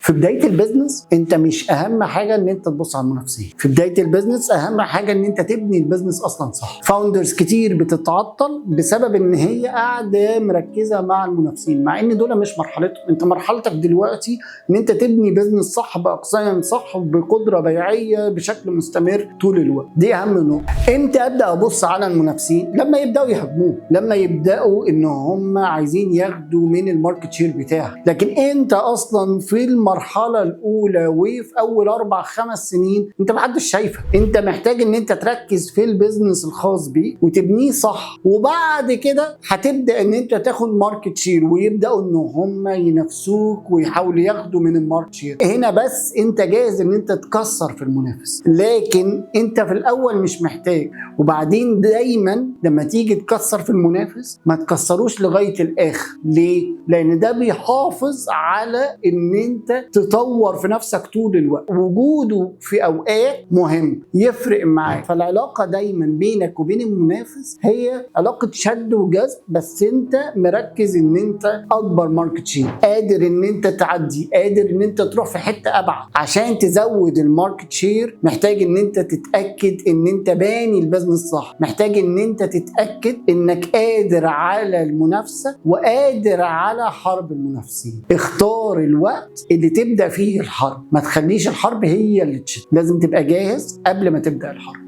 في بدايه البيزنس انت مش اهم حاجه ان انت تبص على المنافسين. في بدايه البيزنس اهم حاجه ان انت تبني البيزنس اصلا صح. فاوندرز كتير بتتعطل بسبب ان هي قاعده مركزه مع المنافسين، مع ان دول مش مرحلتهم. انت مرحلتك دلوقتي ان انت تبني بيزنس صح باقسام صح بقدره بيعيه بشكل مستمر طول الوقت. دي اهم نقطه. امتى ابدا ابص على المنافسين؟ لما يبداوا يهاجموه، لما يبداوا ان هم عايزين ياخدوا من الماركت شير بتاعك. لكن انت اصلا في المرحله الاولى وفي اول 4-5 سنين انت محدش شايفك. انت محتاج ان انت تركز في البيزنس الخاص بيك وتبنيه صح، وبعد كده هتبدا ان انت تاخد ماركت شير ويبداوا ان هم ينافسوك ويحاولوا ياخدوا من الماركت شير. هنا بس انت جاهز ان انت تكسر في المنافس، لكن انت في الاول مش محتاج. وبعدين دايما لما تيجي تكسر في المنافس ما تكسروش لغايه الاخر. ليه؟ لان ده بيحافظ على ان انت تطور في نفسك طول الوقت. وجوده في اوقات مهم يفرق معاك. فالعلاقه دايما بينك وبين المنافس هي علاقه شد وجذب، بس انت مركز ان انت اكبر ماركت شير، قادر ان انت تعدي، قادر ان انت تروح في حته ابعد. عشان تزود الماركت شير محتاج ان انت تتاكد ان انت باني البزنس صح، محتاج ان انت تتاكد انك قادر على المنافسه وقادر على حرب المنافسين. اختار الوقت اللي تبدا فيه الحرب، ما تخليش الحرب هي اللي تشد. لازم تبقى جاهز قبل ما تبدا الحرب.